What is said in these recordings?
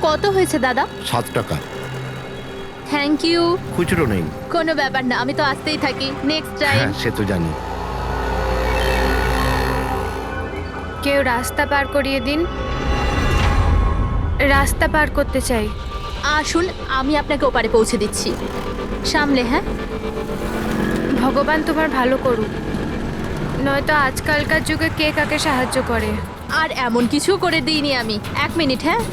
কত হয়েছে দাদা? 7 টাকা। Thank you. খুচরো নেই। কোনো ব্যাপার না, আমি তো আসতেই থাকি। Next time. হ্যাঁ সে তো জানি। কেউ রাস্তা পার করিয়ে দিন, রাস্তা পার করতে চাই। আসুন, আমি আপনাকে ওপারে পৌঁছে দিচ্ছি। সামলে, হ্যাঁ? ভগবান তোমার ভালো করুক, নয়তো আজকালকার যুগে কে কাকে সাহায্য করে। আর এমন কিছু করে দিইনি আমি। 1 মিনিট, হ্যাঁ?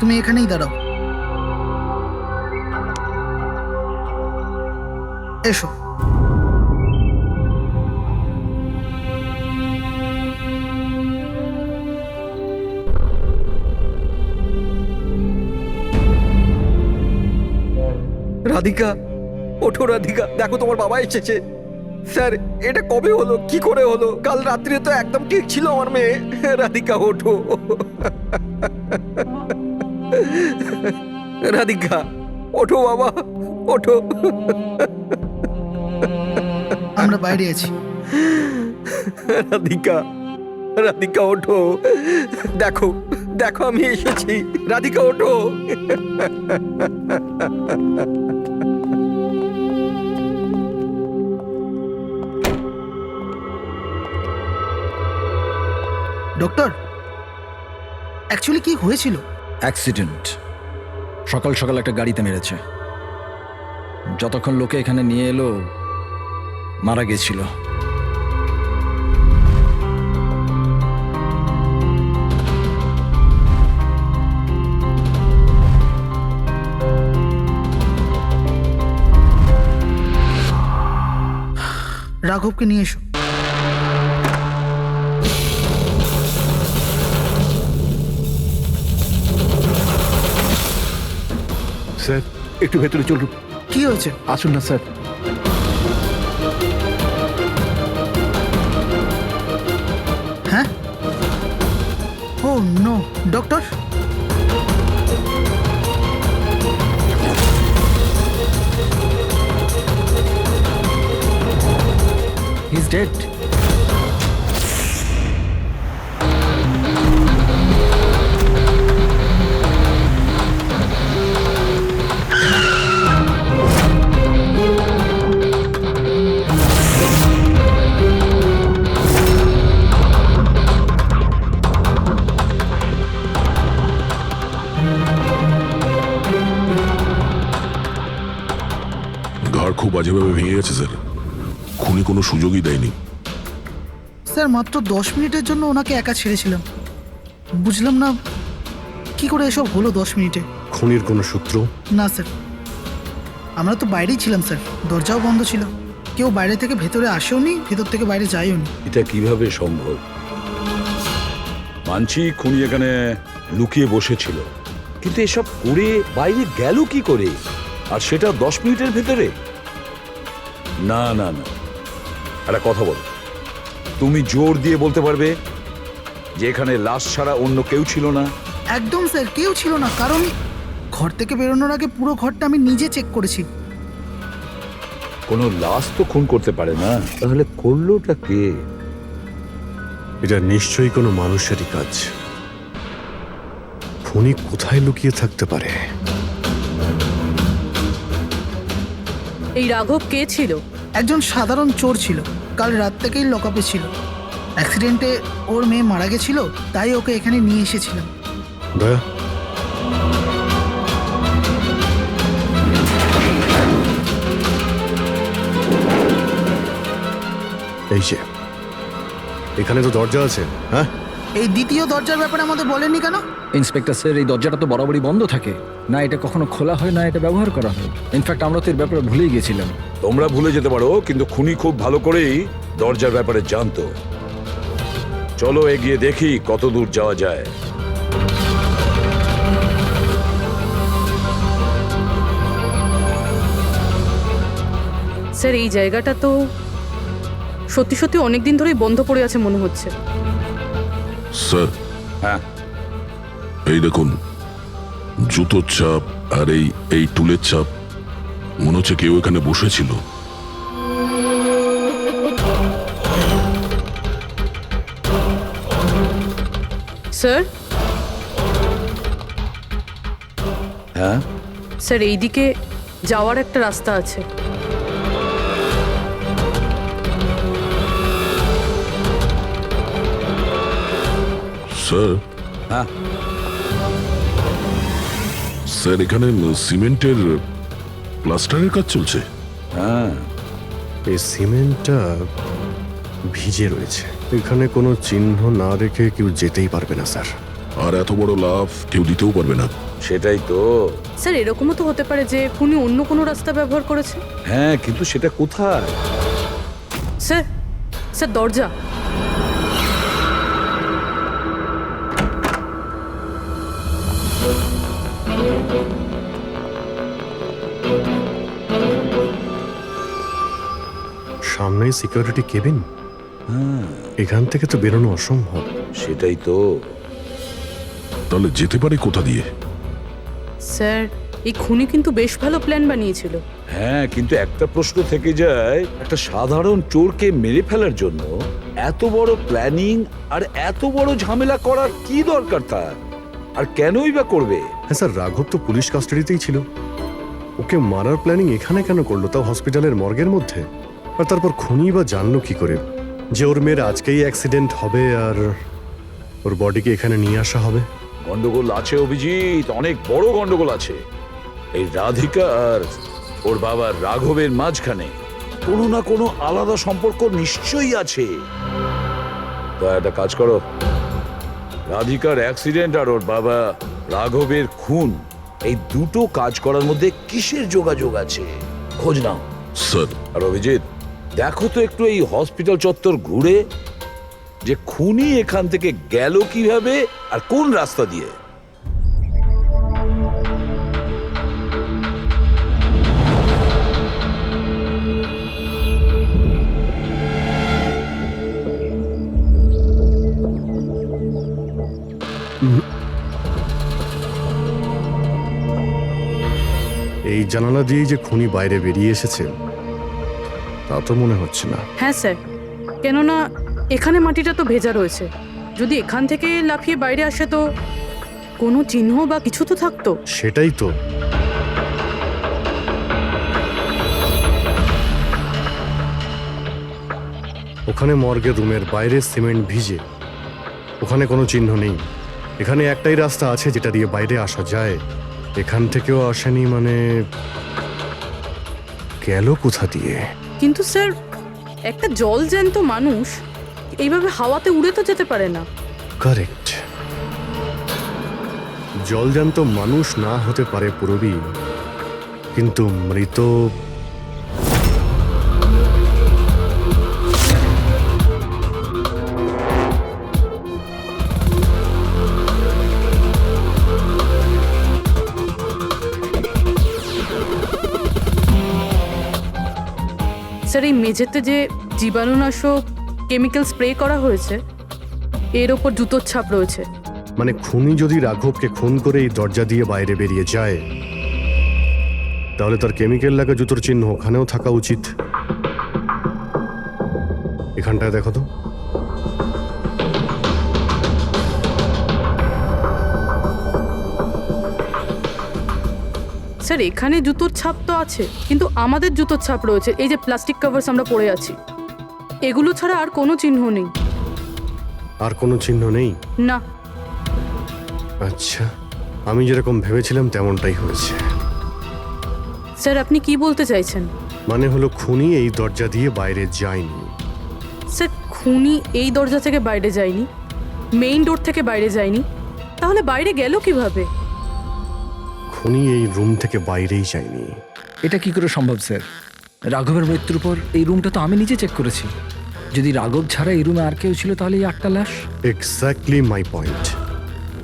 তুমি এখানেই দাঁড়াও। এসো। রাধিকা, ওঠো রাধিকা, দেখো তোমার বাবা এসেছে। স্যার, এটা কবে হলো, কি করে হলো? কাল রাত্রে তো একদম ঠিক ছিল আমার মেয়ে। রাধিকা ওঠো। রাধিকা ওঠো বাবা, ওঠো। আমরা বাইরে আছি। রাধিকা, রাধিকা ওঠো, দেখো দেখো আমি এসেছি। রাধিকা ওঠো। ডক্টর, অ্যাকচুয়ালি কি হয়েছিল? অ্যাক্সিডেন্ট। সকাল সকাল একটা গাড়িতে মেরেছে। যতক্ষণ লোকে এখানে নিয়ে এলো মারা গেছিল। রাঘবকে নিয়ে এসো। স্যার একটু ভেতরে চলুন। কি হয়েছে? আসুন না স্যার। হ্যাঁ? Oh no, doctor. He is dead. ঘর খুব বাজেভাবে ভেঙে গেছে স্যার। খুনি কোনো সুযোগই দেয়নি। স্যার, মাত্র 10 মিনিটের জন্য ওনাকে একা ছেড়েছিলাম। বুঝলাম না কি করে এসব হলো 10 মিনিটে। খুনির কোনো সূত্র? না স্যার, আমরা তো বাইরেই ছিলাম স্যার, দরজাও বন্ধ ছিল। কেউ বাইরে থেকে ভেতরে আসেও নি, ভেতর থেকে বাইরে যায়ও নি। এটা কিভাবে সম্ভব? মানছি খুনি এখানে লুকিয়ে বসেছিল, কিন্তু এসব করে বাইরে গেল কি করে, আর সেটা 10 মিনিটের ভেতরে? না না না, একটা কথা বলো, তুমি জোর দিয়ে বলতে পারবে যে এখানে লাশ ছাড়া অন্য কেউ ছিল না? একদম স্যার, কেউ ছিল না। কারণ ঘর থেকে বেরোনোর আগে পুরো ঘরটা আমি নিজে চেক করেছি। কোনো লাশ তো খুন করতে পারে না, তাহলে করলোটা কে? এটা নিশ্চয়ই কোনো মানুষেরই কাজ। খুনি কোথায় লুকিয়ে থাকতে পারে? এই রাঘব কে ছিল? একজন সাধারণ চোর ছিল, কাল রাত থেকেই লকআপে ছিল। অ্যাক্সিডেন্টে ওর মেয়ে মারা গেছিল, তাই ওকে এখানে নিয়ে এসেছিলাম। দয়া, এই যে এখানে তো দরজা আছে। হ্যাঁ, এই দ্বিতীয় দরজার ব্যাপারে আমাদের বলেননি কেন? ইন্সপেক্টর স্যার, এই দরজাটা তো বরাবরই বন্ধ থাকে, না এটা কখনো খোলা হয় না এটা ব্যবহার করা হয়। ইনফ্যাক্ট আমরা তো এর ব্যাপারে ভুলেই গেছিলাম। তোমরা ভুলে যেতে পারো, কিন্তু খুনি খুব ভালো করেই দরজার ব্যাপারে জানতো। চলো এগিয়ে দেখি কত দূর যাওয়া যায়। স্যার এই জায়গাটা তো সত্যি সত্যি অনেক দিন ধরেই বন্ধ পড়ে আছে মনে হচ্ছে। স্যার, হ্যাঁ এই দেখুন, জুতোর ছাপ আর এই টুলের ছাপ, মনে হচ্ছে কেউ এখানে বসেছিল। স্যার, হ্যাঁ স্যার এইদিকে যাওয়ার একটা রাস্তা আছে। স্যার, হ্যাঁ স্যার এখানে সিমেন্টের প্লাস্টারের কাজ চলছে। হ্যাঁ এই সিমেন্টটা ভিজে রয়েছে, এখানে কোনো চিহ্ন না রেখে কেউ যেতেই পারবে না স্যার। আর এত বড় লাভ কেউ দিতেও পারবে না। সেটাই তো। স্যার এরকমও তো হতে পারে যে উনি অন্য কোনো রাস্তা ব্যবহার করেছে। হ্যাঁ, কিন্তু সেটা কোথায়? স্যার, স্যার দরজা। সামনেই সিকিউরিটি কেবিন, এখান থেকে তো বেরোনো অসম্ভব। সেটাই তো। তাহলে যেতে পারে কোথা দিয়ে? স্যার এই খুনি কিন্তু বেশ ভালো প্ল্যান বানিয়েছিল। হ্যাঁ, কিন্তু একটা প্রশ্ন থেকে যায়, একটা সাধারণ চোরকে মেরে ফেলার জন্য এত বড় প্ল্যানিং আর এত বড় ঝামেলা করার কি দরকার তার? আর কেনই বা করবে? হ্যাঁ স্যার, রাঘব তো পুলিশ কাস্টাডিতেই ছিল, ওকে মারার প্ল্যানিং এখানে কেন করলো, তাও হসপিটালের মর্গের মধ্যে? আর তারপর খুনি বা জানলো কি করে যে ওর মেয়ের আজকেই অ্যাক্সিডেন্ট হবে আর ওর বডিকে এখানে নিয়ে আসা হবে? গন্ডগোল আছে অভিজিৎ, অনেক বড় গন্ডগোল আছে। এই রাধিকা আর ওর বাবার রাঘবের মাঝখানে কোনো না কোনো আলাদা সম্পর্ক নিশ্চয়ই আছে। তা একটা কাজ করো, রাধিকার অ্যাক্সিডেন্ট আর ওর বাবা রাঘবের খুন, এই দুটো কাজ করার মধ্যে কিসের যোগাযোগ আছে খোঁজ নাও। স্যার, আর অভিজিৎ, দেখো তো একটু এই হসপিটাল চত্বর ঘুরে যে খুনি এখান থেকে গেল কিভাবে আর কোন রাস্তা দিয়ে। এই জানালা দিয়েই যে খুনি বাইরে বেরিয়ে এসেছে তা তো মনে হচ্ছে না। হ্যাঁ স্যার, কেননা এখানে মাটিটা তো ভেজা রয়েছে, যদি এখান থেকে লাফিয়ে বাইরে আসে তো কোনো চিহ্ন বা কিছু তো থাকতো। সেটাই তো। ওখানে মর্গের রুমের বাইরে সিমেন্ট ভিজে, ওখানে কোনো চিহ্ন নেই। এখানে একটাই রাস্তা আছে যেটা দিয়ে বাইরে আসা যায়, এখান থেকেও আসেনি, মানে গেল কোথা দিয়ে? কিন্তু স্যার একটা জল জ্যান্ত মানুষ এইভাবে হাওয়াতে উড়ে তো যেতে পারে না। কারেক্ট, জলজান্ত মানুষ না হতে পারে পুরবী, কিন্তু মৃত স্যার এই মেঝেতে যে জীবাণুনাশক কেমিক্যাল স্প্রে করা হয়েছে এর ওপর জুতোর ছাপ রয়েছে। মানে খুনি যদি রাঘবকে খুন করে এই দরজা দিয়ে বাইরে বেরিয়ে যায় তাহলে তার কেমিক্যাল লাগা জুতোর চিহ্ন ওখানেও থাকা উচিত। এখানটায় দেখো তো। স্যার এখানে জুতোর ছাপ তো আছে, কিন্তু আমাদের জুতোর ছাপ রয়েছে, এই যে প্লাস্টিক কভার্স আমরা পরে আছি, এগুলো ছাড়া আর কোনো চিহ্ন নেই। আর কোনো চিহ্ন নেই? না। আচ্ছা, আমি যেরকম ভেবেছিলাম তেমনটাই হয়েছে। স্যার আপনি কি বলতে চাইছেন? মানে হলো খুনি এই দরজা দিয়ে বাইরে যায়নি। স্যার খুনি এই দরজা থেকে বাইরে যায়নি, মেইন ডোর থেকে বাইরে যায়নি, তাহলে বাইরে গেল কিভাবে? খুনি এই রুম থেকে বাইরেই যায়নি। এটা কি করে সম্ভব স্যার? রাঘবের মৃত্যুর পর এই রুমটা তো আমি নিজে চেক করেছি। যদি রাঘব ছাড়া এই রুমে আর কেউ ছিল তাহলে এই 8টা লাশ। Exactly my point.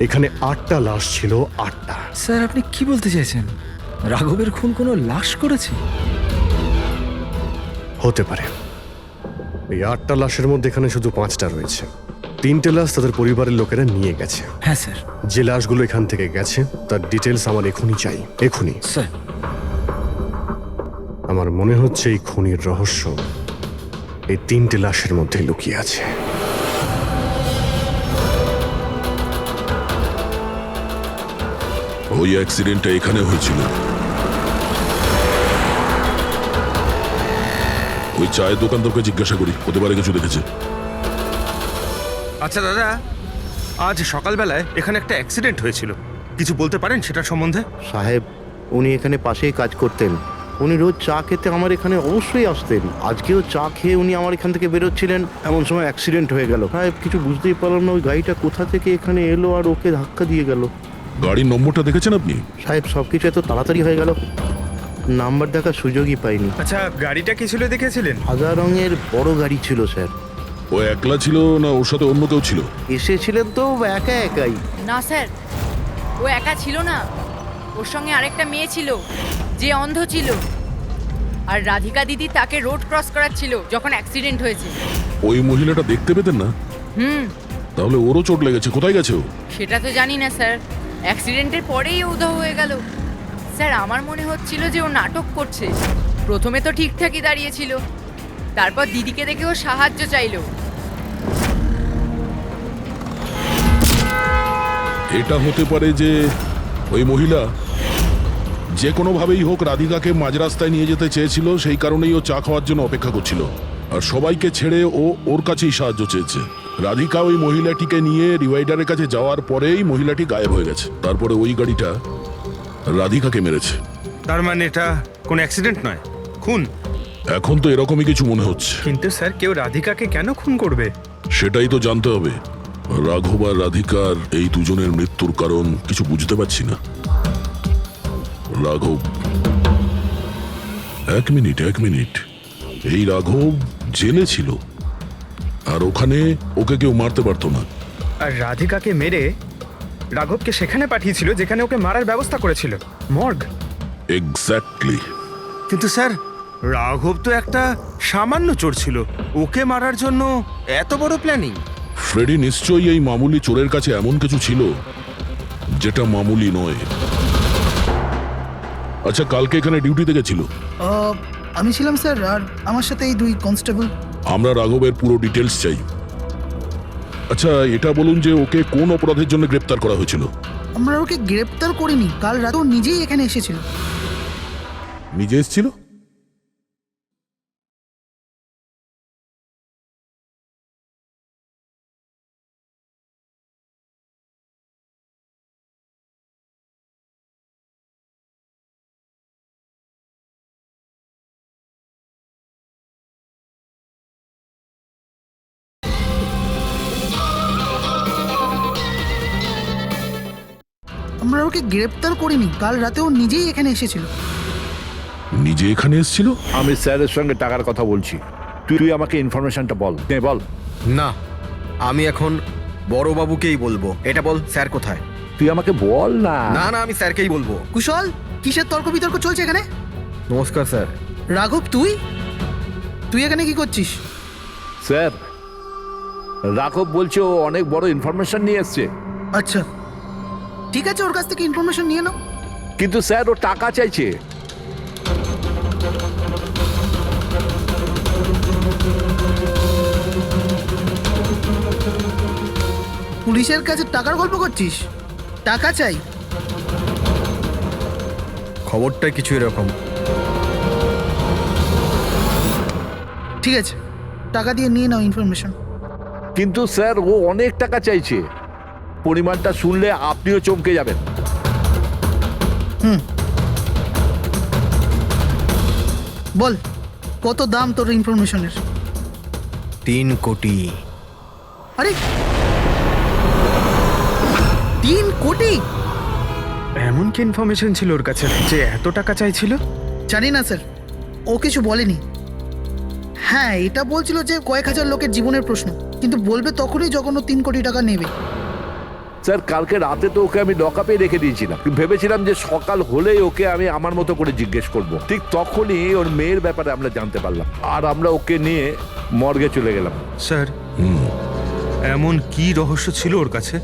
এখানে 8টা লাশ ছিল, 8টা। স্যার আপনি কি বলতে চাইছেন? রাঘবের খুন কোনো লাশ করেছে? হতে পারে। এই 8টা লাশের মধ্যে এখানে শুধু 5টা রয়েছে। 3টে লাশ তাদের পরিবারের লোকেরা নিয়ে গেছে। হ্যাঁ স্যার। যে লাশগুলো এখান থেকে গেছে তার ডিটেলস আমার এখনই চাই, এখনই। স্যার আমার মনে হচ্ছে এই খুনির রহস্য এই 3টে লাশের মধ্যে লুকিয়ে আছে। ওই অ্যাক্সিডেন্টটা এখানে হয়েছিল। ওই চায়ের দোকানদারকে জিজ্ঞাসা করি, হতে পারে কিছু দেখেছে। আচ্ছা দাদা, আজ সকালবেলায় এখানে একটা অ্যাক্সিডেন্ট হয়েছিল, কিছু বলতে পারেন সেটার সম্বন্ধে? সাহেব, উনি এখানে পাশেই কাজ করতেন। উনি রোজ চা খেতে আমার এখানে অবশ্যই আসতেন। আজকেও চা খেয়ে উনি আমার এখান থেকে বেরোচ্ছিলেন, এমন সময় অ্যাক্সিডেন্ট হয়ে গেল। সাহেব, কিছু বুঝতেই পারলাম না ওই গাড়িটা কোথা থেকে এখানে এলো আর ওকে ধাক্কা দিয়ে গেল। গাড়ির নম্বরটা দেখেছেন আপনি? সাহেব, সব কিছু এত তাড়াতাড়ি হয়ে গেল, নাম্বার দেখার সুযোগই পাইনি। আচ্ছা, গাড়িটা কি ছিল দেখেছিলেন? সাদা রঙের বড় গাড়ি ছিল স্যার। ও একলা ছিল না ওর সাথে অন্য কেউ ছিল? এসেছিলেন তো একা একাই। না স্যার, ও একা ছিল না, ওর সঙ্গে আরেকটা মেয়ে ছিল যে অন্ধ ছিল, আর রাধিকা দিদি তাকে রোড ক্রস করাচ্ছিল যখন অ্যাক্সিডেন্ট হয়েছে। ওই মহিলাটা দেখতে পেতেন না? তাহলে ওরও চোট লেগেছে, কোথায় গেছে ও? সেটা তো জানি না স্যার, অ্যাক্সিডেন্টের পরেই ও উধাও হয়ে গেল। স্যার, আমার মনে হচ্ছিল যে ও নাটক করছে। প্রথমে তো ঠিকঠাকই দাঁড়িয়েছিল, তারপর দিদিকে দেখে ও সাহায্য চাইলো। এটা হতে পারে যে ওই মহিলা যে কোনোভাবেই হোক রাধিকাকে মাঝ রাস্তায় নিয়ে যেতে চেয়েছিল, সেই কারণেই ও চা খাওয়ার জন্য অপেক্ষা করছিল, আর সবাইকে ছেড়ে ও ওর কাছেই সাহায্য চেয়েছে। রাধিকা ওই মহিলাটিকে নিয়ে ডিভাইডারের কাছে যাওয়ার পরেই মহিলাটি গায়েব হয়ে গেছে। তারপরে ওই গাড়িটা রাধিকাকে মেরেছে। তার মানে এটা কোনো অ্যাক্সিডেন্ট নয়, খুন? এখন তো এরকমই কিছু মনে হচ্ছে। কিন্তু স্যার, কেউ রাধিকাকে কেন খুন করবে? সেটাই তো জানতে হবে। রাঘব আর রাধিকার এই দুজনের মৃত্যুর কারণ কিছু বুঝতে পারছি না। রাঘব, এক মিনিট, এই রাঘব জেলে ছিল, আর ওখানে ওকে কেউ মারতে পারতো না। আর রাধিকাকে মেরে রাঘবকে সেখানে পাঠিয়েছিল যেখানে ওকে মারার ব্যবস্থা করেছিল, মর্গ। এক্স্যাক্টলি। কিন্তু স্যার, রাঘব তো একটা সামান্য চোর ছিল, ওকে মারার জন্য এত বড় প্ল্যানিং? ফ্রেডি নিশ্চয়ই এই মামুলি চোরের কাছে এমন কিছু ছিল যেটা মামুলি নয়। আচ্ছা, কালকে এখানে ডিউটিতে গেছিল? আমি ছিলাম স্যার, আর আমার সাথে এই 2 কনস্টেবল। আমরা রাঘবের পুরো ডিটেলস চাই। আচ্ছা, এটা বলুন যে ওকে কোন অপরাধের জন্য গ্রেপ্তার করা হয়েছিল? আমরা ওকে গ্রেপ্তার করিনি, কাল রাতে ও নিজেই এখানে এসেছিল। নিজে এসেছিল? আমরা ওকে গ্রেপ্তার করিনি, কাল রাতে ও নিজেই এখানে এসেছিল। নিজে এখানে এসেছিল? আমি স্যারের সঙ্গে টাকার কথা বলছি, তুই আমাকে ইনফরমেশনটা বল। বল। না, আমি এখন বড়বাবুকেই বলবো। এটা বল, স্যার কোথায়? তুই আমাকে বল না। না, আমি স্যারকেই বলবো। কুশল, কিসের তর্ক বিতর্ক চলছে এখানে? নমস্কার স্যার। রাঘব, তুই এখানে কি করছিস? স্যার, রাঘব বলছে ও অনেক বড় ইনফরমেশন নিয়ে এসছে। আচ্ছা, ঠিক আছে, ওর কাছ থেকে ইনফরমেশন নিয়ে নাও। কিন্তু স্যার, ও টাকা চাইছে। পুলিশের কাছে টাকার গল্প করছিস? টাকা চাই? খবরটা কিছু এরকম। ঠিক আছে, টাকা দিয়ে নিয়ে নাও ইনফরমেশন। কিন্তু স্যার, ও অনেক টাকা চাইছে। পরিমাণটা শুনলে আপনিও চমকে যাবেন। বল, কত দাম তোর ইনফরমেশনের? 3 কোটি। আরে, 3 কোটি? এমন কি ইনফরমেশন ছিল ওর কাছে যে এত টাকা চাইছিল? জানি না স্যার, ও কিছু বলেনি। হ্যাঁ, এটা বলছিল যে কয়েক হাজার লোকের জীবনের প্রশ্ন, কিন্তু বলবে তখনই যখন ও 3 কোটি টাকা নেবে। স্যার কালকে রাতে তো ওকে আমি লকআপে রেখে দিয়েছিলাম, ভেবেছিলাম যে সকাল হলেই ওকে আমি আমার মতো করে জিজ্ঞেস করব। ঠিক তখনই ওর মেয়ের ব্যাপারে আমরা জানতে পারলাম, আর আমরা ওকে নিয়ে মর্গে চলে গেলাম। স্যার এমন কি রহস্য ছিল ওর কাছে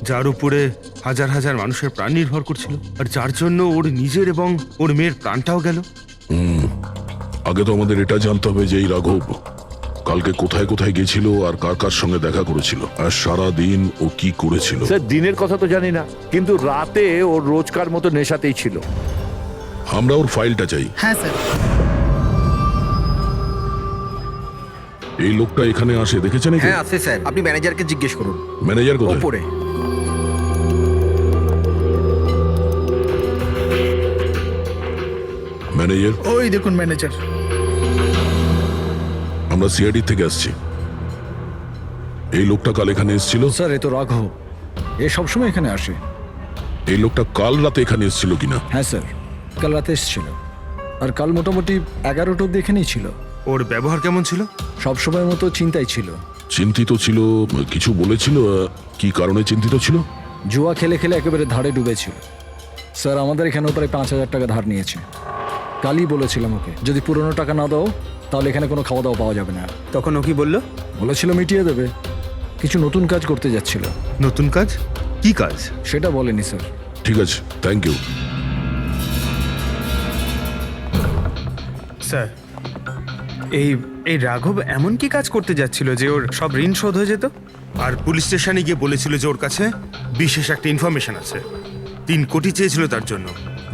যার উপরে হাজার হাজার মানুষের প্রাণ নির্ভর করছিল, আর যার জন্য ওর নিজের এবং ওর মেয়ের প্রাণটাও গেল? আগে তো আমাদের এটা জানতে হবে যে এই রাঘব কালকে কোথায় কোথায় গেছিল আর কার কার সঙ্গে দেখা করেছিল, আর সারা দিন ও কি করেছিল। স্যার দিনের কথা তো জানি না, কিন্তু রাতে ওর রোজকার মতো নেশাতেই ছিল। আমরা ওর ফাইলটা চাই। হ্যাঁ স্যার। এই লোকটা এখানে আসে দেখেছেন? হ্যাঁ আছে স্যার, আপনি ম্যানেজারকে জিজ্ঞেস করুন। ম্যানেজার কোথায়? ওপরে। ম্যানেজার? ওই দেখুন ম্যানেজার। আমরা সিআইডি থেকে আসছি। এই লোকটা কাল এখানে এসেছিল? স্যার এ তো রাঘব, এ সবসময় এখানে আসে। এই লোকটা কাল রাতে এখানে এসেছিল কিনা? হ্যাঁ স্যার, কাল রাতে এসেছিল, আর কাল মোটামুটি 11টা অব্দি এখানেই ছিল। ওর ব্যবহার কেমন ছিল? সবসময়ের মতো চিন্তায় ছিল। চিন্তিত ছিল? কিছু বলেছিল? কি কারণে চিন্তিত ছিল? জুয়া খেলে খেলে একেবারে ধারে ডুবেছিল স্যার। আমাদের এখানেও প্রায় 5,000 টাকা ধার নিয়েছে। কালই বলেছিলাম ওকে, যদি পুরনো টাকা না দাও তাহলে এখানে কোনো খাওয়া দাওয়া পাওয়া যাবে না। তখন ও কি বললো? বলেছিল মিটিয়ে দেবে। কিছু নতুন কাজ করতে যাচ্ছিল। নতুন কাজ? কি কাজ? সেটা বলেনি স্যার। ঠিক আছে, থ্যাংক ইউ। স্যার এই এই রাঘব এমন কি কাজ করতে যাচ্ছিল যে ওর সব ঋণ শোধ হয়ে যেত? আর পুলিশ স্টেশনে গিয়ে বলেছিল যে ওর কাছে বিশেষ একটা ইনফরমেশন আছে, 3 কোটি চেয়েছিল তার জন্য।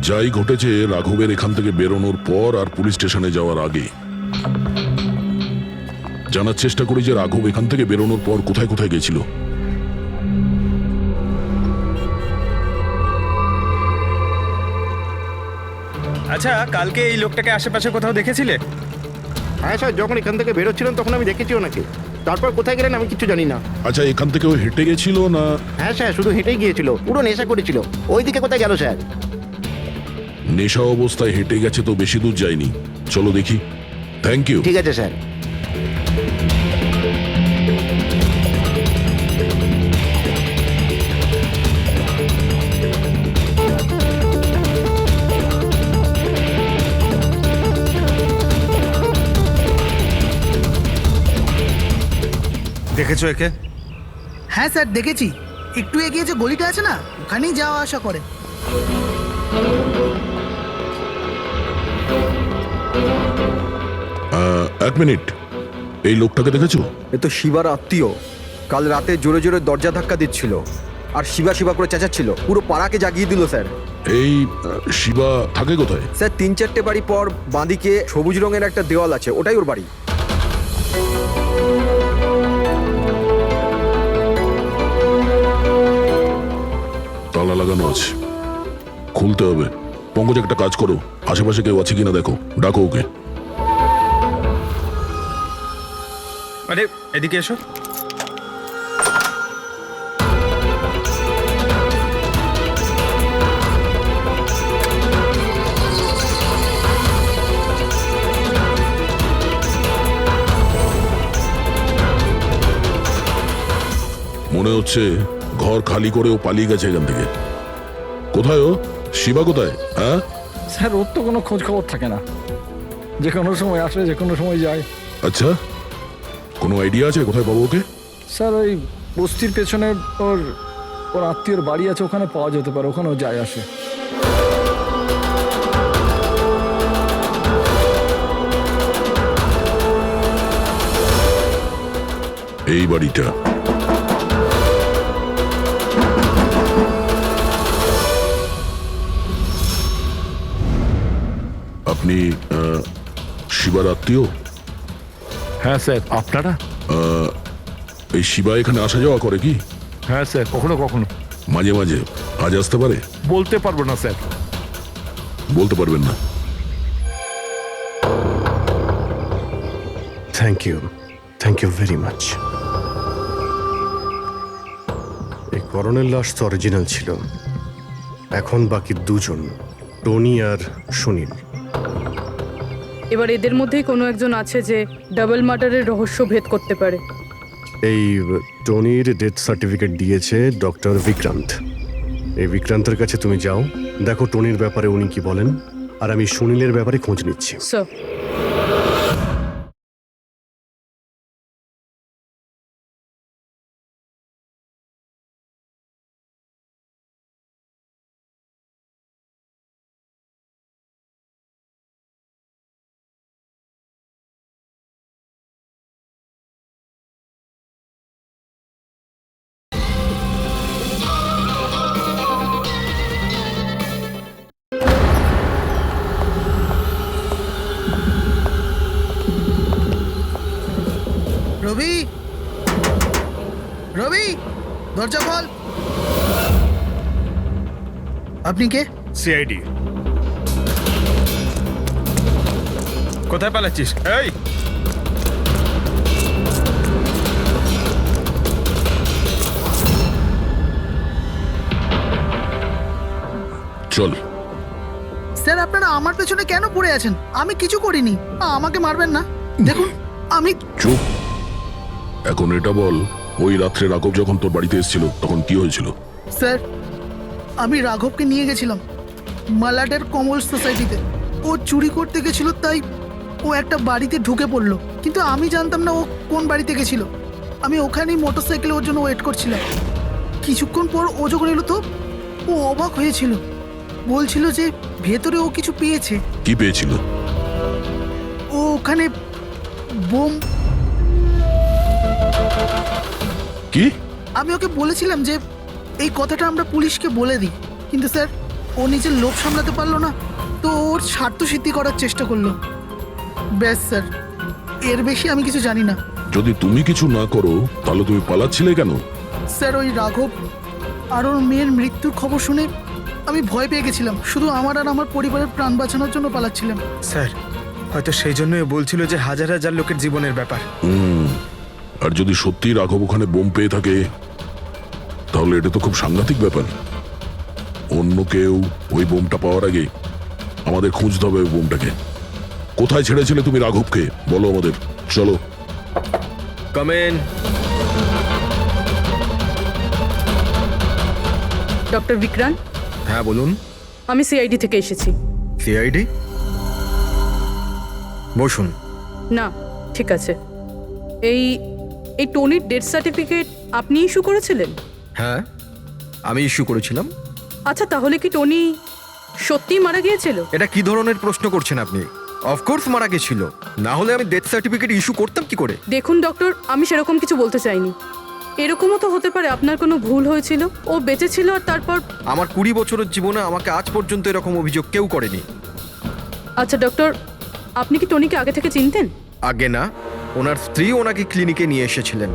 যাই ঘটেছে রাঘবের এখান থেকে বেরোনোর পর আর পুলিশ স্টেশনে যাওয়ার আগে জানার চেষ্টা করি যে রাঘব এখান থেকে বেরোনোর পর কোথায় কোথায় গেছিল। আচ্ছা, কালকে এই লোকটাকে আশেপাশে কোথাও দেখেছিলে? হ্যাঁ স্যার, যখন এখান থেকে বেরোচ্ছিলাম তখন আমি দেখেছি ওনাকে। তারপর কোথায় গেলেন আমি কিছু জানি না। আচ্ছা, এখান থেকে ও হেঁটে গেছিল না? হ্যাঁ স্যার, শুধু হেঁটেই গিয়েছিল, পুরো নেশা করেছিল। ওইদিকে কোথায় গেল স্যার? নেশা অবস্থায় হেঁটে গেছে তো বেশি দূর যায়নি। চলো দেখি। Thank you. ঠিক আছে স্যার। দেখেছো একে? হ্যাঁ স্যার দেখেছি, একটু এগিয়ে যে গলিটা আছে না, ওখানেই যাওয়া আসা করে। এক মিনিট, এই লোকটাকে দেখেছো? এ তো শিবার আত্মীয়। কাল রাতে জোরে জোরে দরজা ধাক্কা দিচ্ছিল আর শিবা শিবা করে চেঁচাচ্ছিল, পুরো পাড়াকে জাগিয়ে দিল স্যার। এই শিবা থাকে কোথায়? স্যার 3-4টে বাড়ি পর বাঁদিকে সবুজ রঙের একটা দেওয়াল আছে, ওটাই ওর বাড়ি। তালা লাগানো আছে, খুলতে হবে। পঙ্কজ একটা কাজ করো, আশেপাশে কেউ আছে কিনা দেখো, ডাকো ওকে। আরে এদিকে এসো। মনে হচ্ছে ঘর খালি করে ও পালিয়ে গেছে এখান থেকে। কোথায় ও? শিবা কোথায়? হ্যাঁ স্যার ওর তো কোনো খোঁজ খবর থাকে না, যে কোনো সময় আসে যে কোনো সময় যায়। আচ্ছা, কোনো আইডিয়া আছে কোথায় পাবো ওকে? স্যার ওই বস্তির পেছনে ওর ওর আত্মীয়র বাড়ি আছে, ওখানে পাওয়া যেতে পারে, ওখানেও যায় আসে। এই বাড়িটা। আপনি শিবার আত্মীয়? হ্যাঁ স্যার। আপনারা? এই শিবা এখানে আসা যাওয়া করে কি? হ্যাঁ স্যার, কখনো কখনো। মাঝে মাঝে? আজ আসতে পারে? বলতে পারবো না স্যার। বলতে পারবেন না? Thank you very much. এই করণের লাশ তো অরিজিনাল ছিল, এখন বাকি 2 জন, টনি আর সুনীল। এবার এদের মধ্যেই কোনো একজন আছে যে ডাবল মার্ডারের রহস্য ভেদ করতে পারে। এই টনির ডেথ সার্টিফিকেট দিয়েছে ডক্টর বিক্রান্ত। এই বিক্রান্তের কাছে তুমি যাও, দেখো টনির ব্যাপারে উনি কি বলেন, আর আমি সুনীলের ব্যাপারে খোঁজ নিচ্ছি। স্যার রবি, রবি, দরজা খোল। আপনি কে? সিআইডি। কোথায় পালাচ্ছিস? এই চল। স্যার আপনারা আমার পেছনে কেন পড়ে আছেন? আমি কিছু করিনি, আমাকে মারবেন না। দেখুন আমি চুপ। এখন এটা বল, ওই রাত্রে রাঘব যখন তোর বাড়িতে এসেছিল তখন কি হয়েছিল? স্যার আমি রাঘবকে নিয়ে গেছিলাম মালাডের কমল সোসাইটিতে। ও চুরি করতে গেছিল, তাই ও একটা বাড়িতে ঢুকে পড়লো, কিন্তু আমি জানতাম না ও কোন বাড়িতে গেছিল। আমি ওখানেই মোটরসাইকেলে ওর জন্য ওয়েট করছিলাম। কিছুক্ষণ পর ও যখন এলো তো ও অবাক হয়েছিল, বলছিল যে ভেতরে ও কিছু পেয়েছে। কি পেয়েছিল? ও ওখানে বোম। কি? আমি ওকে বলেছিলাম যে এই কথাটা আমরা পুলিশকে বলে দিই, কিন্তু স্যার ও নিজের লোভ সামলাতে পারলো না, তো ওর স্বার্থ সিদ্ধি করার চেষ্টা করলো। ব্যাস স্যার, এর বেশি আমি কিছু জানি না। যদি তুমি কিছু না করো তাহলে তুমি পালাচ্ছিলে কেন? স্যার ওই রাঘব আর ওর মেয়ের মৃত্যুর খবর শুনে আমি ভয় পেয়ে গেছিলাম, শুধু আমার আর আমার পরিবারের প্রাণ বাঁচানোর জন্য পালাচ্ছিলাম। স্যার, হয়তো সেই জন্যই বলছিল যে হাজার হাজার লোকের জীবনের ব্যাপার। আর যদি সত্যি রাঘব ওখানে বোম পেয়ে থাকে তাহলে এটা তো খুব সাংঘাতিক ব্যাপার। অন্য কেউ ওই বোমটা পাওয়ার আগে আমাদের খুঁজতে হবে ওই বোমটাকে। কোথায় ছেড়েছিলে তুমি রাঘবকে বলো আমাদের। চলো। Come in. ডক্টর বিক্রান্ত, হ্যাঁ বলুন। আমি সিআইডি থেকে এসেছি। সিআইডি? বসুন। না ঠিক আছে, এই এই টনির ডেথ সার্টিফিকেট আপনি ইস্যু করেছিলেন? হ্যাঁ আমি ইস্যু করেছিলাম। আচ্ছা তাহলে কি টনি সত্যিই মারা গিয়েছিল? এটা কি ধরনের প্রশ্ন করছেন আপনি? অফকোর্স মারা গেছিল, না হলে আমি ডেথ সার্টিফিকেট ইস্যু করতাম কি করে? দেখুন ডক্টর, আমি সেরকম কিছু বলতে চাইনি। এরকমও তো হতে পারে আপনার কোনো ভুল হয়েছিল, ও বেঁচে ছিল আর তারপর। আমার 20 বছরের জীবনে আমাকে আজ পর্যন্ত এরকম অভিযোগ কেউ করেনি। আচ্ছা ডক্টর, আপনি কি টনিকে আগে থেকে চিনতেন? আগে না, ওনার স্ত্রী ওনাকে ক্লিনিকে নিয়ে এসেছিলেন।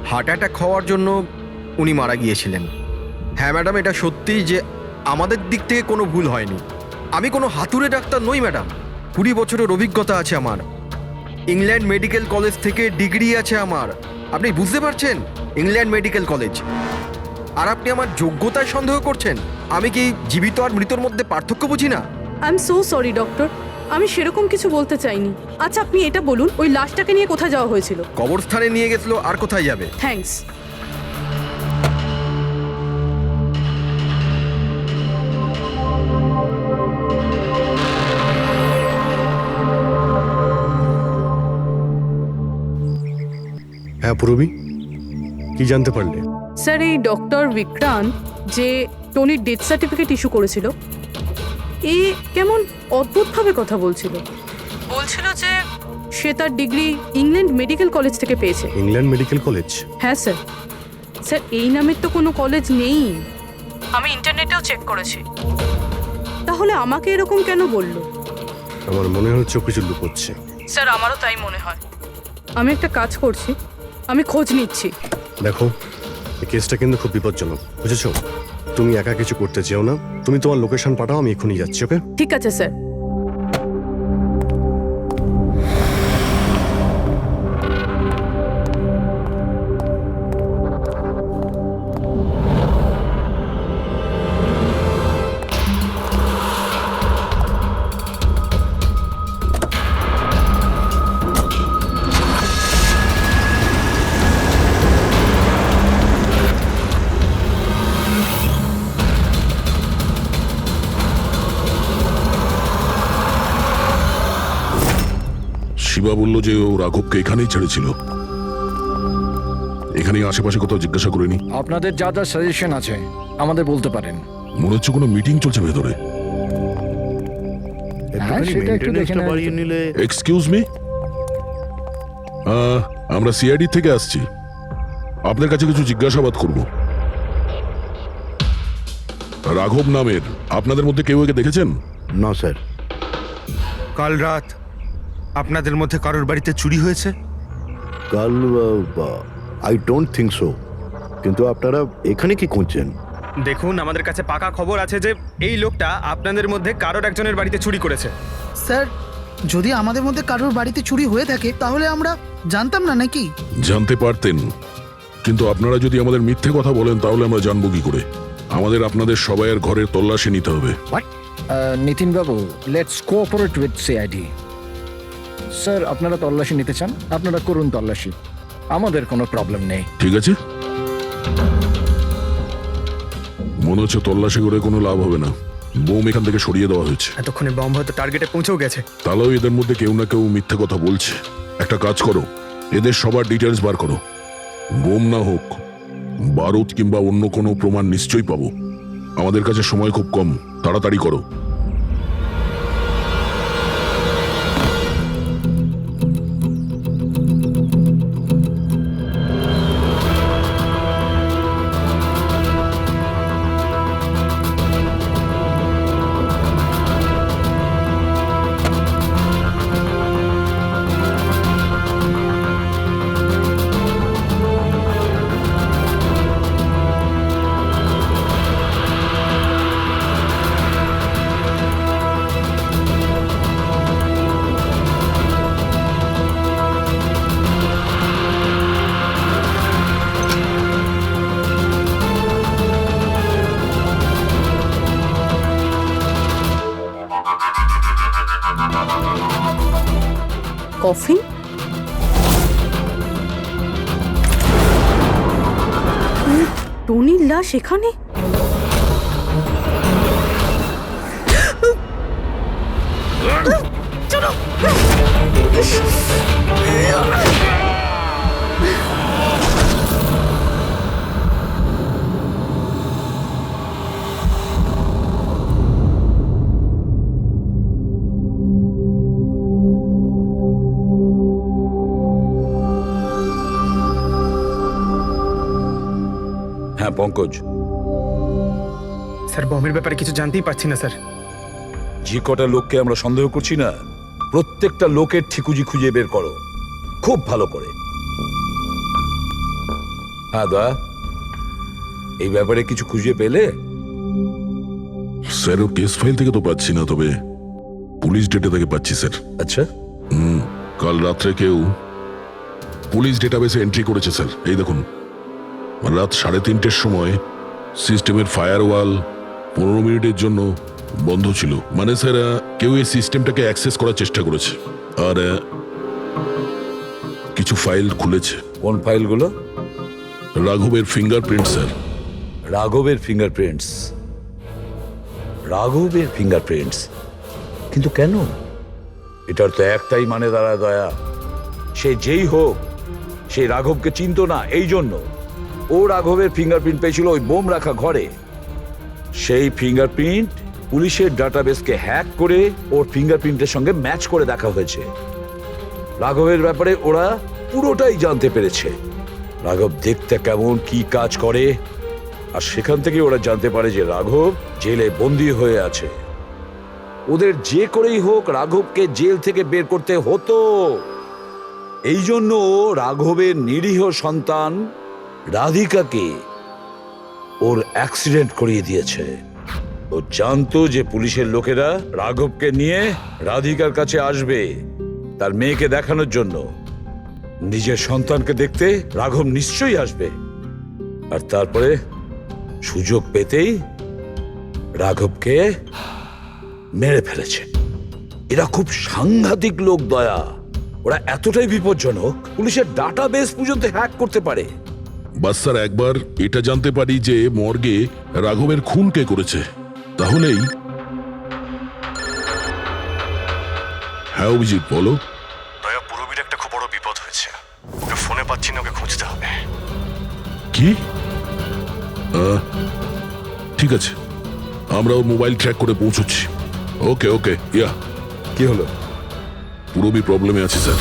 হার্ট অ্যাটাক হওয়ার জন্য উনি মারা গিয়েছিলেন। হ্যাঁ ম্যাডাম, এটা সত্যি যে আমাদের দিক থেকে কোনো ভুল হয়নি। আমি কোনো হাতুড়ে ডাক্তার নই ম্যাডাম। 20 বছরের অভিজ্ঞতা আছে আমার। ইংল্যান্ড মেডিকেল কলেজ থেকে ডিগ্রি আছে আমার। আপনি বুঝতে পারছেন? England medical college. আর আপনি আমার যোগ্যতায় সন্দেহ করছেন? আমি কি জীবিত আর মৃতর মধ্যে পার্থক্য বুঝি না? I am so sorry doctor, আমি সেরকম কিছু বলতে চাইনি। আচ্ছা আপনি এটা বলুন, ওই লাশটাকে নিয়ে কোথায় যাওয়া হয়েছিল? কবরস্থানে নিয়ে গেছিল, আর কোথায় যাবে? থ্যাঙ্কস। হ্যাঁ পুরবি, কি জানতে পারলে? স্যার এই ডক্টর বিক্রান্ত যে টনির ডেথ সার্টিফিকেট ইস্যু করেছিল, এ কেমন অদ্ভুতভাবে কথা বলছিল। বলছিল যে সে তার ডিগ্রি ইংল্যান্ড মেডিকেল কলেজ থেকে পেয়েছে। England medical college? হ্যাঁ স্যার। স্যার এই নামের তো কোনো কলেজ নেই, আমি ইন্টারনেটেও চেক করেছি। তাহলে আমাকে এরকম কেন বললো? আমার মনে হচ্ছে ও কিছু লুকোচ্ছে। স্যার আমারও তাই মনে হয়। আমি একটা কাজ করছি, আমি খোঁজ নিচ্ছি। দেখো, এই কেসটা কিন্তু খুব বিপজ্জনক, বুঝেছো? তুমি একা কিছু করতে চেও না, তুমি তোমার লোকেশন পাঠাও, আমি এখনই যাচ্ছি। ওকে? ঠিক আছে স্যার। শিবা বলল যে ও রাঘবকে এখানেই ছেড়েছিল। এখানেই আশেপাশে কোথাও জিজ্ঞাসা করিনি? আপনাদের যা যা সাজেশন আছে আমাদের বলতে পারেন। মনে হচ্ছে কোনো মিটিং চলছে ভেতরে। হ্যাঁ, সেটা একটু দেখে নেওয়া বাড়িয়ে যেত। নিলে এক্সকিউজ মি, আমরা সিআইডি থেকে আসছি, আপনার কাছে কিছু জিজ্ঞাসাবাদ করব। রাঘব নামের আপনাদের মধ্যে কেউ একে দেখেছেন? না স্যার। কাল রাত আপনাদের মধ্যে কারোর বাড়িতে চুরি হয়েছে? কাল আই ডোন্ট থিঙ্ক সো। কিন্তু আপনারা এখানে কি করছেন? দেখুন, আমাদের কাছে পাকা খবর আছে যে এই লোকটা আপনাদের মধ্যে কারোর একজনের বাড়িতে চুরি করেছে। স্যার, যদি আমাদের মধ্যে কারোর বাড়িতে চুরি হয়ে থাকে তাহলে আমরা জানতাম না নাকি? জানতে পারতেন, কিন্তু আপনারা যদি আমাদের মিথ্যে কথা বলেন তাহলে আমরা জানবো কি করে? আমাদের আপনাদের সবাইয়ের ঘরের তল্লাশি নিতে হবে। নিতিন বাবু, let's cooperate with CID. Sir, আপনারা তল্লাশি নিতে চান, আপনারা করুন তল্লাশি, আমাদের কোনো প্রবলেম নেই। ঠিক আছে, মনে হচ্ছে তল্লাশি করে কোনো লাভ হবে না। বোম এখান থেকে সরিয়ে দেওয়া হয়েছে। এতক্ষণে বম্ব হয়তো টার্গেটে পৌঁছেও গেছে। তাহলেও এদের মধ্যে কেউ না কেউ মিথ্যে কথা বলছে। একটা কাজ করো, এদের সবার ডিটেলস বার করো। বোম না হোক, বারুদ কিংবা অন্য কোনো প্রমাণ নিশ্চয়ই পাবো। আমাদের কাছে সময় খুব কম, তাড়াতাড়ি করো। কফি? টনির লাশ এখানে? হ্যাঁ পঙ্কজ, স্যার, বমের ব্যাপারে কিছু জানতেই পারছি না স্যার। যে কটা লোককে আমরা সন্দেহ করছি না, প্রত্যেকটা লোকের ঠিকুজি খুঁজে বের করো খুব ভালো করে। হ্যাঁ দা, এই ব্যাপারে কিছু খুঁজে পেলে? স্যার, ওর কেস ফাইল থেকে তো পাচ্ছি না, তবে পুলিশ ডেটা থেকে পাচ্ছি স্যার। আচ্ছা, কাল রাত্রে কেউ পুলিশ ডেটাবেসে এন্ট্রি করেছে স্যার। এই দেখুন, রাত 3:30-র সময় সিস্টেমের ফায়ারওয়াল 15 মিনিটের জন্য বন্ধ ছিল। মানে স্যার, কেউ এই সিস্টেমটাকে অ্যাক্সেস করার চেষ্টা করেছে আর কিছু ফাইল খুলেছে। কোন ফাইলগুলো? রাঘবের ফিঙ্গারপ্রিন্ট স্যার। রাঘবের ফিঙ্গারপ্রিন্টস? রাঘবের ফিঙ্গারপ্রিন্টস? কিন্তু কেন? এটার তো একটাই মানে দাঁড়ায় দয়া, সে যেই হোক সে রাঘবকে চিনতো না, এই জন্য ও রাঘবের ফিঙ্গারপ্রিন্ট পেয়েছিল ওই বোম রাখা ঘরে। সেই ফিঙ্গারপ্রিন্ট পুলিশের ডাটাবেসকে হ্যাক করে ওর ফিঙ্গারপ্রিন্টের সঙ্গে ম্যাচ করে দেখা হয়েছে। রাঘবের ব্যাপারে ওরা পুরোটাই জানতে পেরেছে, রাঘব দেখতে কেমন, কি কাজ করে, আর সেখান থেকে ওরা জানতে পারে যে রাঘব জেলে বন্দী হয়ে আছে। ওদের যে করেই হোক রাঘবকে জেল থেকে বের করতে হতো। এই জন্য রাঘবের নিরীহ সন্তান রাধিকাকে ওর অ্যাক্সিডেন্ট করিয়ে দিয়েছে। ও জানতো যে পুলিশের লোকেরা রাঘবকে নিয়ে রাধিকার কাছে আসবে তার মেয়েকে দেখানোর জন্য। নিজের সন্তানকে দেখতে রাঘব নিশ্চয়ই আসবে, আর তারপরে সুযোগ পেতেই রাঘবকে মেরে ফেলেছে। এরা খুব সাংঘাতিক লোক দয়া, ওরা এতটাই বিপজ্জনক পুলিশের ডাটাবেস পর্যন্ত হ্যাক করতে পারে। বাস স্যার, একবার এটা জানতে পারি যে মর্গে রাঘবের খুন কে করেছে, তাহলেই। হ্যাঁ অভিজিৎ, বলো। পাচ্ছি না, ওকে খুঁজতে হবে। কি? ঠিক আছে, আমরা ওর মোবাইল ট্র্যাক করে পৌঁছচ্ছি। ওকে ওকে, ইয়া। কি হলো? পুরোবি প্রবলেমে আছে স্যার।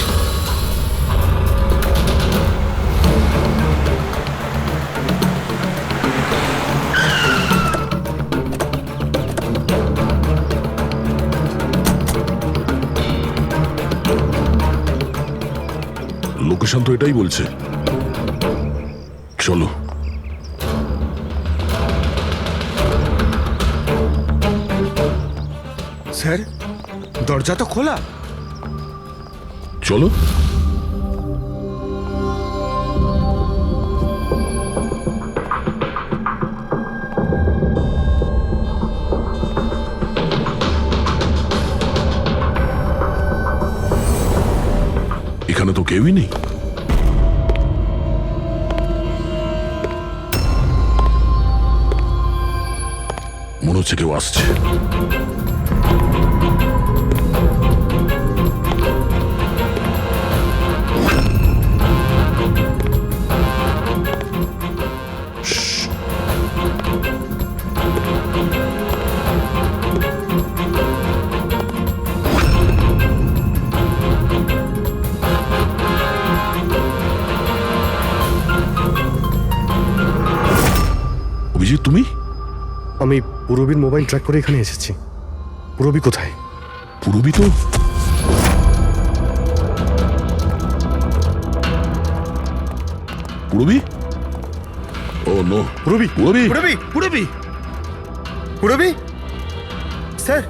লোকেশন তো এটাই বলছে। চলো। স্যার, দরজা তো খোলা। চলো। এখানে তো কেউই নেই। মনে হচ্ছে কেউ আসছে। অভিজিৎ, তুমি? আমি পুরবীর মোবাইল ট্র্যাক করে এখানে এসেছি। পুরবী কোথায়? পুরবী তো পুরবী? ও নো, পুরবী, পুরবী, পুরবি, পুরবি, পুরবি। স্যার,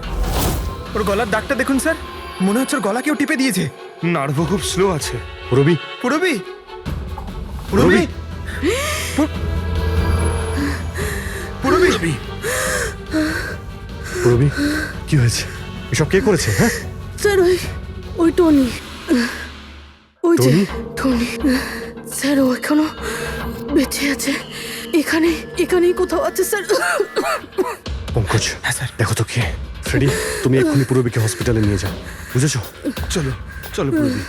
ওর গলার দাগটা দেখুন স্যার, মনে হচ্ছে ওর গলা কেউ টিপে দিয়েছে। নার্ভও খুব স্লো আছে। পুরবী, পুরবি, পুরবি, পুরবি। পুরবী, কি হয়েছে? এসব কে করেছে? হ্যাঁ স্যার, ওই টনি, ওই যে টনি? টনি স্যার, ও এখনো বেঁচে আছে। এখানেই কোথাও আছে স্যার। পঙ্কজ, দেখো তো কে। ফ্রেডি, তুমি এক্ষুনি পুরবীকে হসপিটালে নিয়ে যাও, বুঝেছো? চলো চলো পুরবি।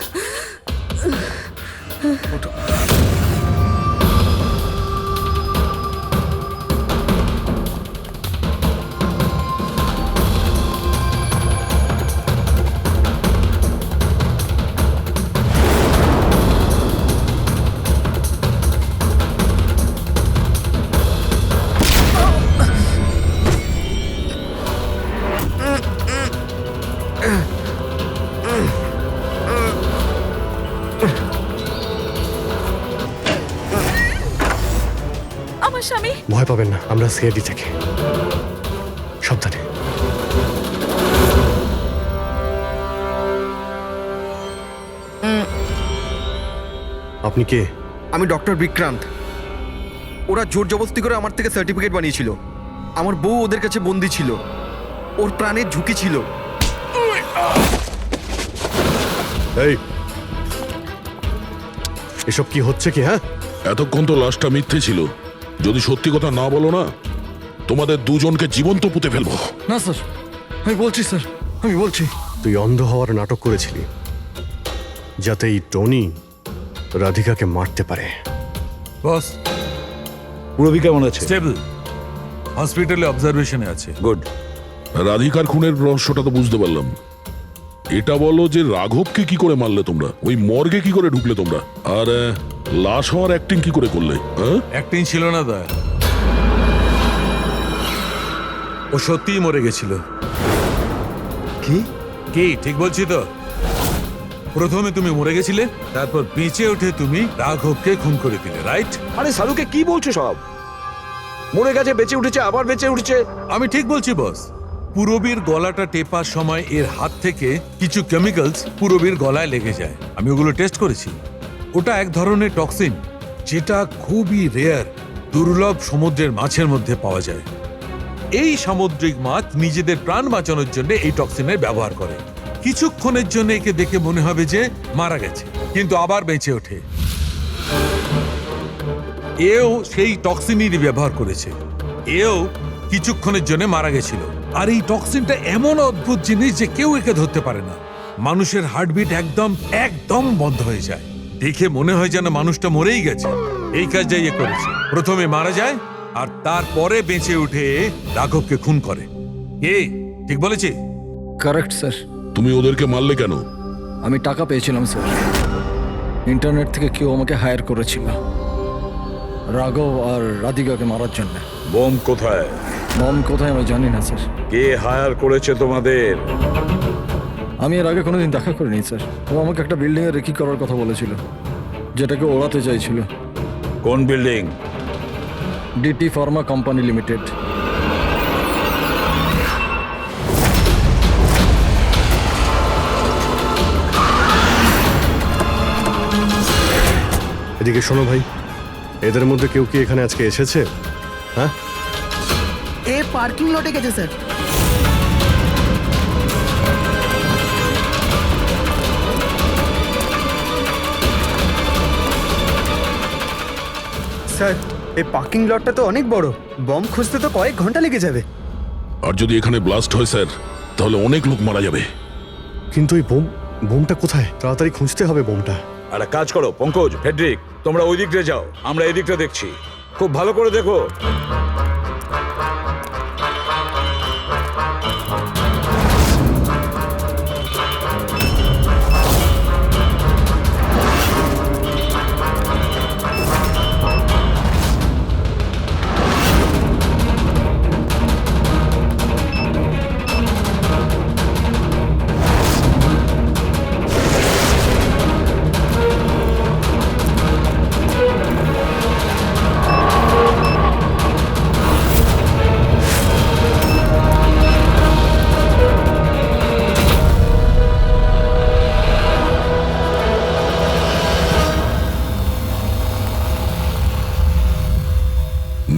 আমার স্বামী। ভয় পাবেন না, আমরা সিআইডি থেকে। সাবধানে। আপনি কে? আমি ডক্টর বিক্রান্ত। ওরা জোর জবরদস্তি করে আমার থেকে সার্টিফিকেট বানিয়েছিল। আমার বউ ওদের কাছে বন্দি ছিল, ওর প্রাণের ঝুঁকি ছিল। এই, এসব কি হচ্ছে কি? হ্যাঁ, এতক্ষণ তো লাশটা মিথ্যে ছিল। যদি সত্যি কথা না বলো না, তোমাদের দুজনকে জীবন্ত পুঁতে ফেলবো। না স্যার, আমি বলছি স্যার, আমি বলছি। তুই অন্ধ হওয়ার নাটক করেছিলি যাতে এই টনি রাধিকাকে মারতে পারে। বস, পুরবী কেমন আছে? স্টেবল, হসপিটালে অবজারভেশনে আছে। গুড। রাধিকার খুনের রহস্যটা তো বুঝতে পারলাম। এটা বলো যে রাঘবকে কি করে মারলে তোমরা? ওই মর্গে কি করে ঢুকলে তোমরা? আর লাশ হওয়ার অ্যাক্টিং কি করে করলে? অ্যাক্টিং ছিল না দা, ও সত্যিই মরে গেছিল। কি কি ঠিক বলছি তো? প্রথমে তুমি মরে গেছিলে, তারপর বেঁচে উঠে তুমি রাঘবকে খুন করে দিলে, রাইট? আরে সালুকে কি বলছো সব? মরে গেছে, বেঁচে উঠেছে, আবার বেঁচে উঠেছে। আমি ঠিক বলছি বস। পুরবীর গলাটা টেপার সময় এর হাত থেকে কিছু কেমিক্যালস পুরবীর গলায় লেগে যায়। আমি ওগুলো টেস্ট করেছি। ওটা এক ধরনের টক্সিন, যেটা খুবই রেয়ার, দুর্লভ সমুদ্রের মাছের মধ্যে পাওয়া যায়। এই সামুদ্রিক মাছ নিজেদের প্রাণ বাঁচানোর জন্য এই টক্সিনের ব্যবহার করে। কিছুক্ষণের জন্য একে দেখে মনে হবে যে মারা গেছে, কিন্তু আবার বেঁচে ওঠে। এও সেই টক্সিনেরই ব্যবহার করেছে। এও কিছুক্ষণের জন্য মারা গেছিল। আর এই টক্সিনটা এমন অদ্ভুত জিনিস যে কেউ একে ধরতে পারে না। মানুষের হার্টবিট একদম একদম বন্ধ হয়ে যায়। দেখে মনে হয় যেন মানুষটা মরেই গেছে। এই কাজটাই এ করেছে, প্রথমে মারা যায় আর তারপরে বেঁচে উঠে রাঘবকে খুন করে। কে ঠিক বলেছে? Correct sir. তুমি ওদেরকে মারলে কেন? আমি টাকা পেয়েছিলাম স্যার, ইন্টারনেট থেকে কেউ আমাকে হায়ার করেছিল রাঘব আর রাধিকাকে মারার জন্য। বোম কোথায়? বম কোথায় আমি জানি না স্যার। কে হায়ার করেছে তোমাদের? আমি এর আগে কোনোদিন দেখা করিনি স্যার। ও আমাকে একটা বিল্ডিংয়ে রেকি করার কথা বলেছিল, যেটাকে ওড়াতে চাইছিল। কোন building? DT pharma company limited. এদিকে শোনো ভাই, এদের মধ্যে কেউ কি এখানে আজকে এসেছে? হ্যাঁ, এ পার্কিং লটে গেছে স্যার। স্যার, এই পার্কিং লটটা তো অনেক বড়, বম খুঁজতে তো কয়েক ঘন্টা লেগে যাবে। আর যদি এখানে ব্লাস্ট হয় স্যার, তাহলে অনেক লোক মারা যাবে। কিন্তু এই বোমটা কোথায়? তাড়াতাড়ি খুঁজতে হবে বোমটা। একটা কাজ করো পঙ্কজ, ফেডরিক, তোমরা ওই দিকটা যাও, আমরা এই দিকটা দেখছি। খুব ভালো করে দেখো।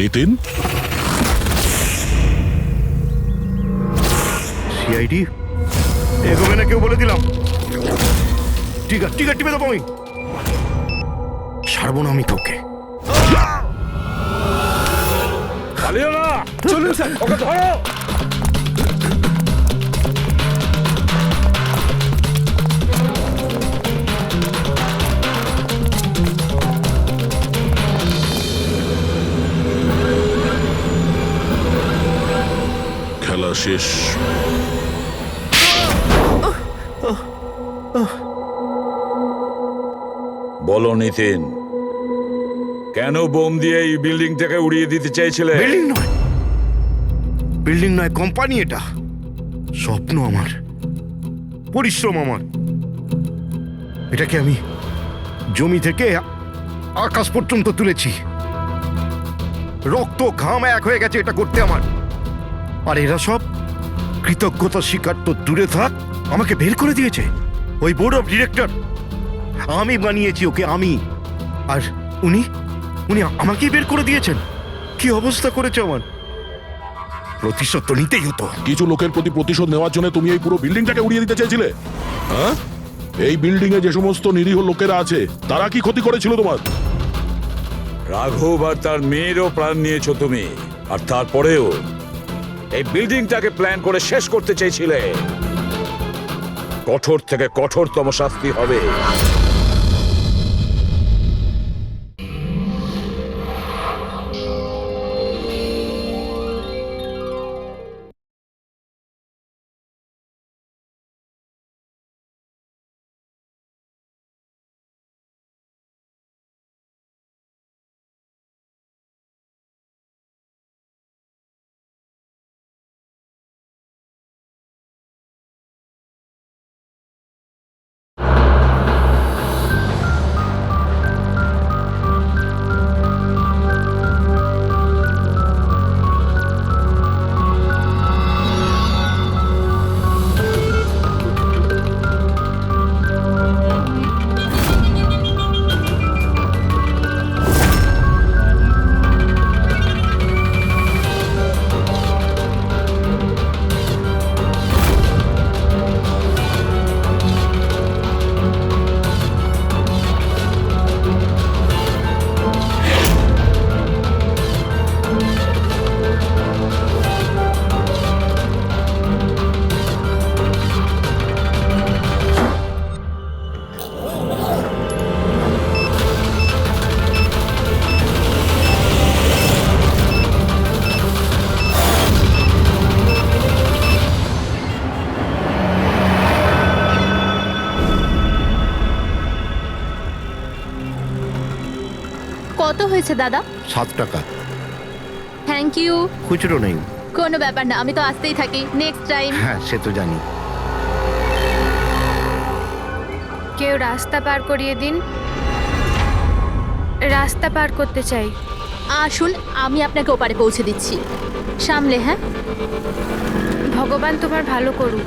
নিতিন, সিআইডি এগোবে না কেউ বলে দিলাম। টিকার টিপে দেবো আমি, ছাড়বো না আমি তোকে। পালিও না। চলুন স্যার, ওকে ধরো। খেলা শেষ। বলো নিতিন, কেন বোম দিয়ে এই বিল্ডিংটাকে উড়িয়ে দিতে চাইছিলে? বিল্ডিং নয়, কোম্পানি এটা। স্বপ্ন আমার, পরিশ্রম আমার। এটাকে আমি জমি থেকে আকাশ পর্যন্ত তুলেছি। রক্ত ঘাম এক হয়ে গেছে এটা করতে আমার। আর এরা সব কৃতজ্ঞতা স্বীকার তো দূরে থাক, আমাকে বের করে দিয়েছে। ওই বোর্ড অফ ডিরেক্টর, আমি বানিয়েছি ওকে, আমি। আর উনি আমাকেই বের করে দিয়েছেন। কি অবস্থা করেছে আমার! প্রতিশোধ তো নিতেই হতো। কিছু লোকের প্রতি প্রতিশোধ নেওয়ার জন্য তুমি এই পুরো বিল্ডিংটাকে উড়িয়ে দিতে চেয়েছিলে? হ্যাঁ, এই বিল্ডিং এ যে সমস্ত নিরীহ লোকেরা আছে তারা কি ক্ষতি করেছিল তোমার? রাঘব আর তার মেয়েরও প্রাণ নিয়েছো তুমি, আর তারপরেও এই বিল্ডিংটাকে প্ল্যান করে শেষ করতে চেয়েছিলে। কঠোর থেকে কঠোরতম শাস্তি হবে। কত হয়েছে দাদা? 7 টাকা। Thank you. খুচরো নেই। কোনো ব্যাপার না, আমি তো আসতেই থাকি। Next time. হ্যাঁ সে তো জানি। কেউ রাস্তা পার করিয়ে দিন, রাস্তা পার করতে চাই। আসুন, আমি আপনাকে ওপারে পৌঁছে দিচ্ছি। সামলে, হ্যাঁ? ভগবান তোমার ভালো করুক।